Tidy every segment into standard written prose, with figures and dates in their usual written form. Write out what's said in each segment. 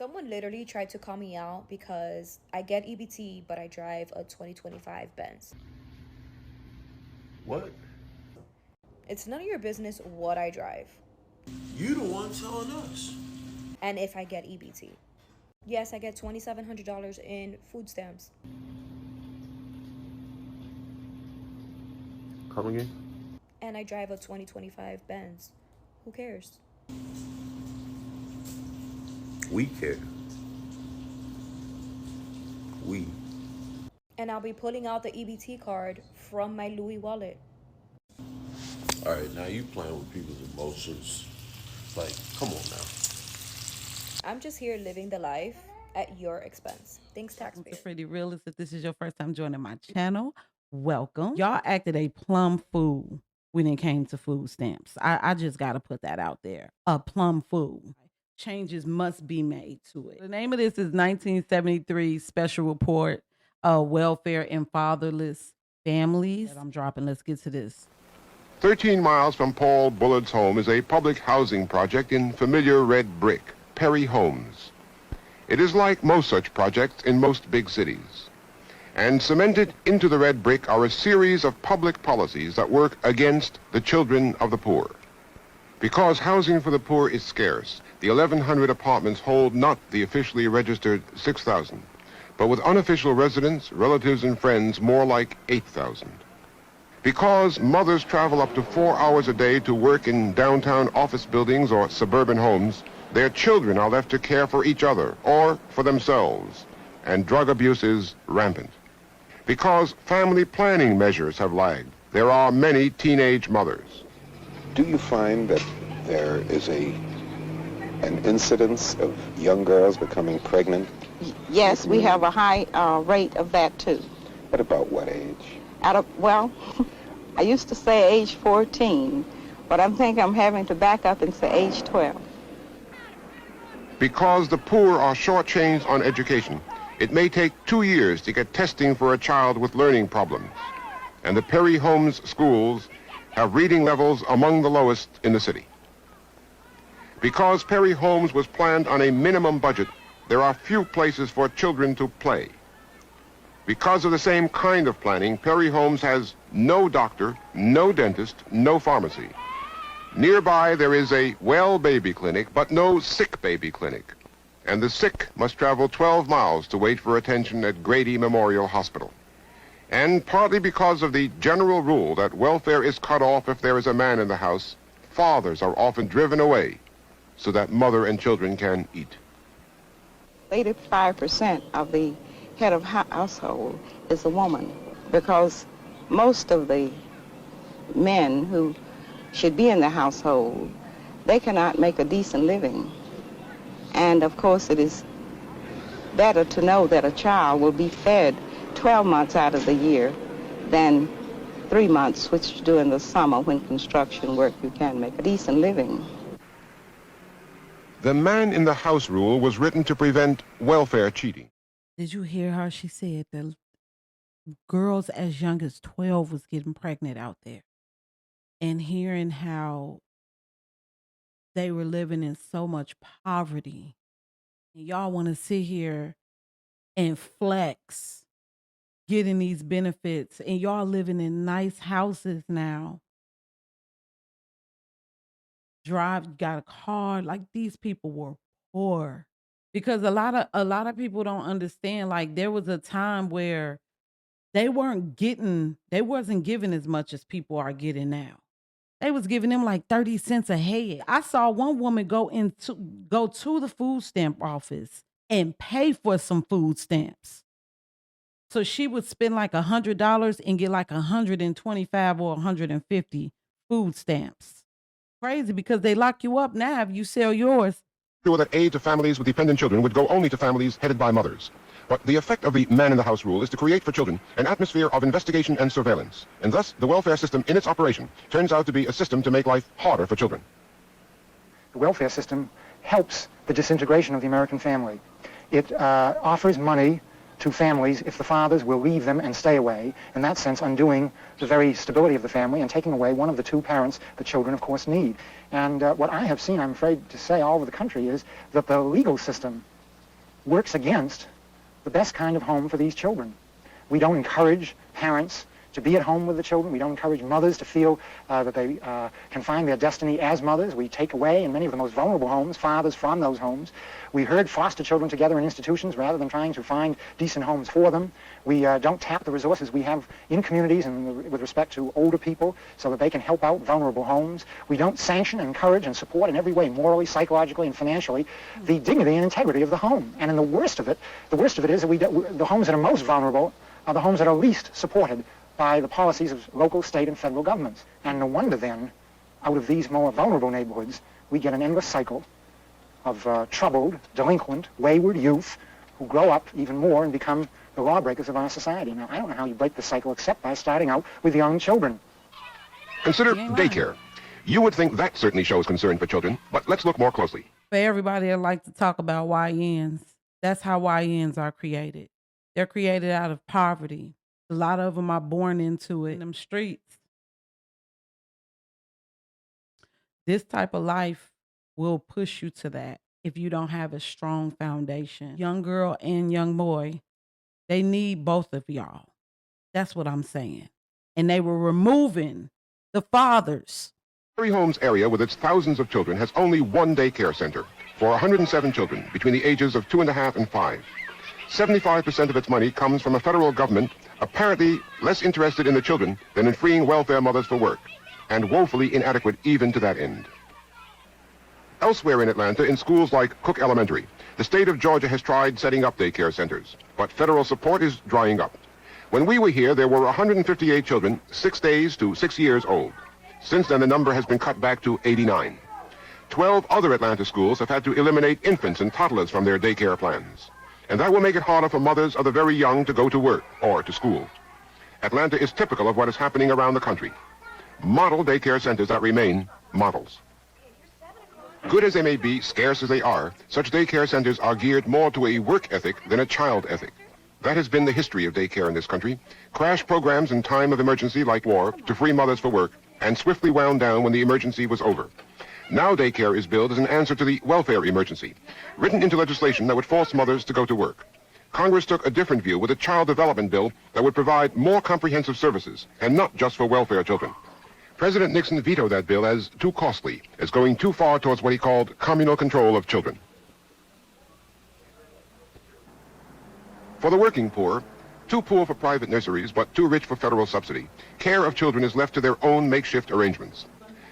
Someone literally tried to call me out because I get EBT, but I drive a 2025 Benz. What? It's none of your business what I drive. You the one telling us. And if I get EBT. Yes, I get $2,700 in food stamps. Come again? And I drive a 2025 Benz. Who cares? We care. We. And I'll be pulling out the EBT card from my Louis wallet. All right, now you playing with people's emotions. Like, come on now. I'm just here living the life at your expense. Thanks, Welcome taxpayer. to Pretty Realist. If this is your first time joining my channel, welcome. Y'all acted a plum fool when it came to food stamps. I just got to put that out there. A plum fool. Changes must be made to it. The name of this is 1973 Special Report, Welfare in Fatherless Families. I'm dropping. Let's get to this. 13 miles from Paul Bullard's home is a public housing project in familiar red brick, Perry Homes. It is like most such projects in most big cities. And cemented into the red brick are a series of public policies that work against the children of the poor. Because housing for the poor is scarce, the 1,100 apartments hold not the officially registered 6,000, but with unofficial residents, relatives, and friends, more like 8,000. Because mothers travel up to 4 hours a day to work in downtown office buildings or suburban homes, their children are left to care for each other or for themselves, and drug abuse is rampant. Because family planning measures have lagged, there are many teenage mothers. Do you find that there is an incidence of young girls becoming pregnant? Yes, we have a high rate of that too. At about what age? Well, I used to say age 14, but I think I'm having to back up and say age 12. Because the poor are shortchanged on education, it may take 2 years to get testing for a child with learning problems. And the Perry Homes schools have reading levels among the lowest in the city. Because Perry Homes was planned on a minimum budget, there are few places for children to play. Because of the same kind of planning, Perry Homes has no doctor, no dentist, no pharmacy. Nearby, there is a well baby clinic, but no sick baby clinic. And the sick must travel 12 miles to wait for attention at Grady Memorial Hospital. And partly because of the general rule that welfare is cut off if there is a man in the house, fathers are often driven away so that mother and children can eat. 85% of the head of household is a woman, because most of the men who should be in the household, they cannot make a decent living. And of course it is better to know that a child will be fed 12 months out of the year than 3 months, which you do in the summer when construction work you can make a decent living. The man in the house rule was written to prevent welfare cheating. Did you hear her? She said that girls as young as 12 was getting pregnant out there. And hearing how they were living in so much poverty. And y'all want to sit here and flex getting these benefits, and y'all living in nice houses now. Got a car. Like, these people were poor. Because a lot of people don't understand, like, there was a time where they wasn't giving as much as people are getting now. They was giving them like 30 cents a head. I saw one woman go to the food stamp office and pay for some food stamps. So she would spend like $100 and get like 125 or 150 food stamps. Crazy, because they lock you up now if you sell yours. Sure that aid to families with dependent children would go only to families headed by mothers. But the effect of the man-in-the-house rule is to create for children an atmosphere of investigation and surveillance. And thus, the welfare system in its operation turns out to be a system to make life harder for children. The welfare system helps the disintegration of the American family. It offers money to families if the fathers will leave them and stay away, in that sense undoing the very stability of the family and taking away one of the two parents the children, of course, need. And what I have seen, I'm afraid to say, all over the country is that the legal system works against the best kind of home for these children. We don't encourage parents to be at home with the children. We don't encourage mothers to feel that they can find their destiny as mothers. We take away, in many of the most vulnerable homes, fathers from those homes. We herd foster children together in institutions rather than trying to find decent homes for them. We don't tap the resources we have in communities and with respect to older people so that they can help out vulnerable homes. We don't sanction, encourage, and support in every way, morally, psychologically, and financially, the dignity and integrity of the home. And in the worst of it is that the homes that are most vulnerable are the homes that are least supported by the policies of local, state, and federal governments. And no wonder then, out of these more vulnerable neighborhoods, we get an endless cycle of troubled, delinquent, wayward youth who grow up even more and become the lawbreakers of our society. Now, I don't know how you break the cycle except by starting out with young children. Consider daycare. You would think that certainly shows concern for children, but let's look more closely. For everybody that like to talk about YNs, that's how YNs are created. They're created out of poverty. A lot of them are born into it in them streets. This type of life will push you to that if you don't have a strong foundation. Young girl and young boy, they need both of y'all. That's what I'm saying. And they were removing the fathers. Perry Homes area with its thousands of children has only one daycare center for 107 children between the ages of 2.5 and 5. 75% of its money comes from a federal government apparently less interested in the children than in freeing welfare mothers for work, and woefully inadequate even to that end. Elsewhere in Atlanta, in schools like Cook Elementary, the state of Georgia has tried setting up daycare centers, but federal support is drying up. When we were here, there were 158 children, 6 days to 6 years old. Since then, the number has been cut back to 89. 12 other Atlanta schools have had to eliminate infants and toddlers from their daycare plans. And that will make it harder for mothers of the very young to go to work or to school. Atlanta is typical of what is happening around the country. Model daycare centers that remain models. Good as they may be, scarce as they are, such daycare centers are geared more to a work ethic than a child ethic. That has been the history of daycare in this country. Crash programs in time of emergency like war to free mothers for work, and swiftly wound down when the emergency was over. Now daycare is billed as an answer to the welfare emergency, written into legislation that would force mothers to go to work. Congress took a different view with a child development bill that would provide more comprehensive services, and not just for welfare children. President Nixon vetoed that bill as too costly, as going too far towards what he called communal control of children. For the working poor, too poor for private nurseries but too rich for federal subsidy, care of children is left to their own makeshift arrangements.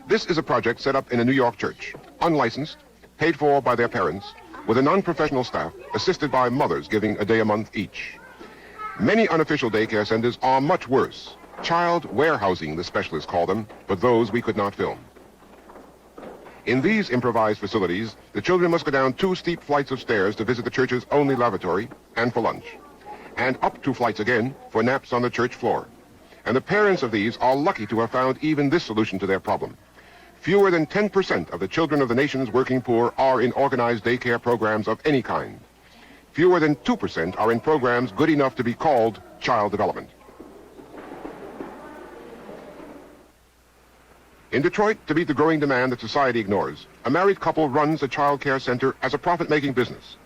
This is a project set up in a New York church, unlicensed, paid for by their parents, with a non-professional staff assisted by mothers giving a day a month each. Many unofficial daycare centers are much worse. Child warehousing, the specialists call them, but those we could not film. In these improvised facilities, the children must go down 2 steep flights of stairs to visit the church's only lavatory and for lunch, and up 2 flights again for naps on the church floor. And the parents of these are lucky to have found even this solution to their problem. Fewer than 10% of the children of the nation's working poor are in organized daycare programs of any kind. Fewer than 2% are in programs good enough to be called child development. In Detroit, to meet the growing demand that society ignores, a married couple runs a child care center as a profit-making business.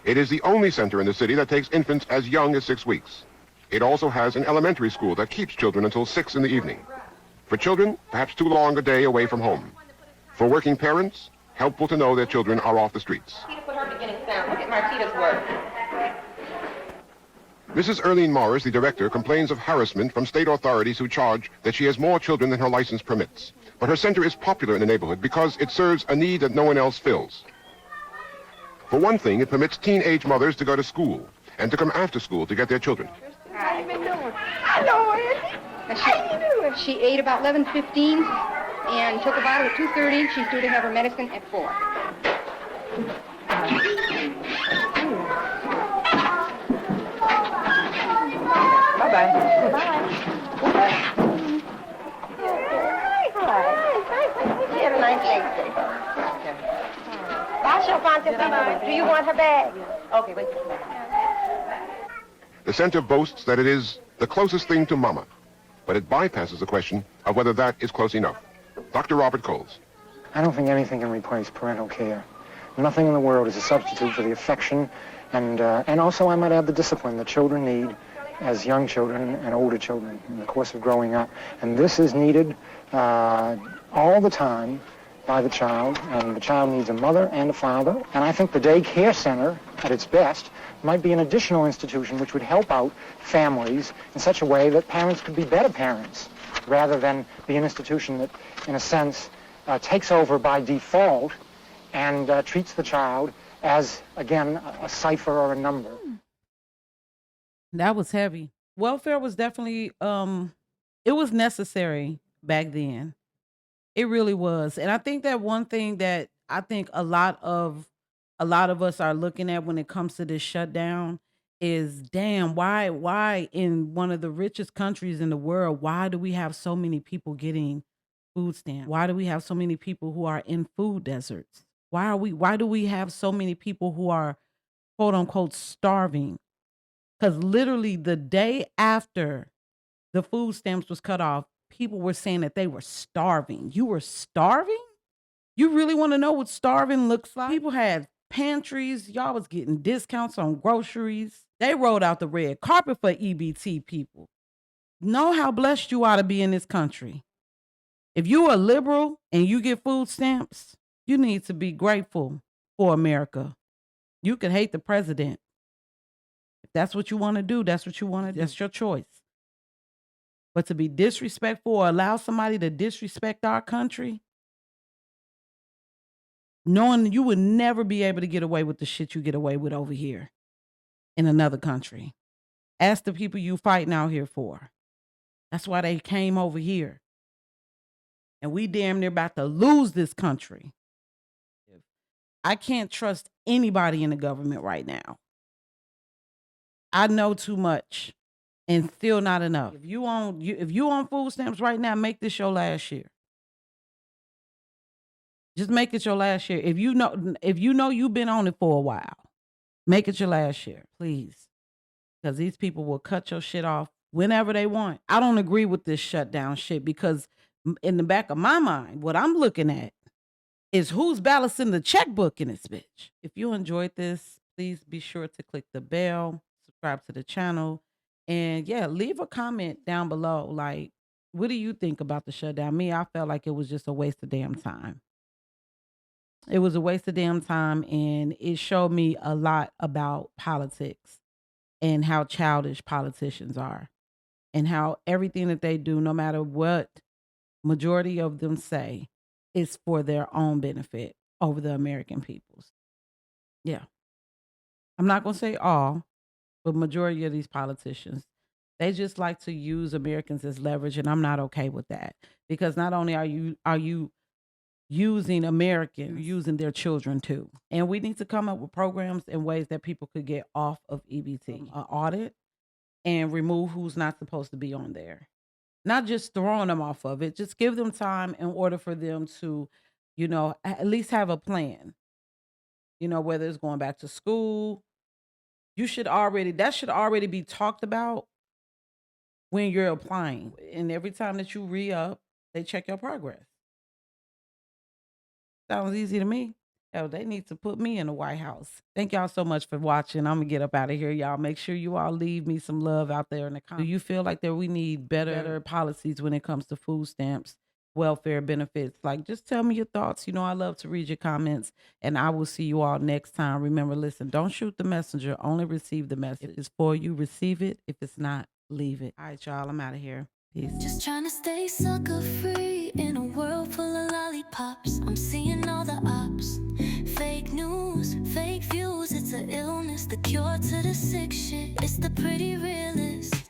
It is the only center in the city that takes infants as young as 6 weeks. It also has an elementary school that keeps children until 6 in the evening. For children, perhaps too long a day away from home. For working parents, helpful to know their children are off the streets. Put her beginning sound. Look at Martita's work. Mrs. Erlene Morris, the director, complains of harassment from state authorities who charge that she has more children than her license permits. But her center is popular in the neighborhood because it serves a need that no one else fills. For one thing, it permits teenage mothers to go to school and to come after school to get their children. How you been doing? Hello, Andy. How you doing? She ate about 11:15 and took a bottle at 2:30. She's due to have her medicine at 4. Bye-bye. Bye-bye. She had a nice day today. I shall find something. Do you want her bag? Okay, wait. The center boasts that it is the closest thing to mama, but it bypasses the question of whether that is close enough. Dr. Robert Coles. I don't think anything can replace parental care. Nothing in the world is a substitute for the affection and also, I might add, the discipline that children need as young children and older children in the course of growing up. And this is needed all the time by the child, and the child needs a mother and a father. And I think the daycare center, at its best, might be an additional institution which would help out families in such a way that parents could be better parents, rather than be an institution that, in a sense, takes over by default and treats the child as, again, a cipher or a number. That was heavy. Welfare was definitely it was necessary back then. It really was. And I think that one thing that I think a lot of us are looking at when it comes to this shutdown is, damn, why in one of the richest countries in the world, why do we have so many people getting food stamps? Why do we have so many people who are in food deserts? Why do we have so many people who are quote unquote starving? Because literally the day after the food stamps was cut off, people were saying that they were starving. You were starving? You really want to know what starving looks like? People had pantries. Y'all was getting discounts on groceries. They rolled out the red carpet for EBT people. Know how blessed you are to be in this country. If you are liberal and you get food stamps, you need to be grateful for America. You can hate the president. If that's what you want to do, that's what you want to do. That's your choice. But to be disrespectful or allow somebody to disrespect our country, knowing you would never be able to get away with the shit you get away with over here in another country. Ask the people you fighting out here for. That's why they came over here. And we damn near about to lose this country. I can't trust anybody in the government right now. I know too much and still not enough. If you on food stamps right now, make this your last year. Just make it your last year. If you know you've been on it for a while, make it your last year, please. Because these people will cut your shit off whenever they want. I don't agree with this shutdown shit because in the back of my mind, what I'm looking at is who's balancing the checkbook in this bitch. If you enjoyed this, please be sure to click the bell, subscribe to the channel, and yeah, leave a comment down below. Like, what do you think about the shutdown? Me, I felt like it was just a waste of damn time. It was a waste of damn time, and it showed me a lot about politics and how childish politicians are and how everything that they do, no matter what majority of them say, is for their own benefit over the American people's. Yeah. I'm not going to say all, but majority of these politicians, they just like to use Americans as leverage, and I'm not okay with that. Because not only are you using Americans, you're using their children too. And we need to come up with programs and ways that people could get off of EBT, an audit, and remove who's not supposed to be on there. Not just throwing them off of it, just give them time in order for them to, at least have a plan. Whether it's going back to school, that should already be talked about when you're applying. And every time that you re-up, they check your progress. Sounds easy to me. Hell, they need to put me in the White House. Thank y'all so much for watching. I'm going to get up out of here, y'all. Make sure you all leave me some love out there in the comments. Do you feel like that we need better policies when it comes to food stamps, welfare benefits? Like, just tell me your thoughts. I love to read your comments, and I will see you all next time. Remember, listen, don't shoot the messenger. Only receive the message. If it's for you, receive it. If it's not, leave it. All right, y'all. I'm out of here. Peace. Just trying to stay sucker free in a world full of lollipops. I'm seeing all the ops. Fake news, fake views. It's an illness, the cure to the sick shit. It's the Pretty Realist.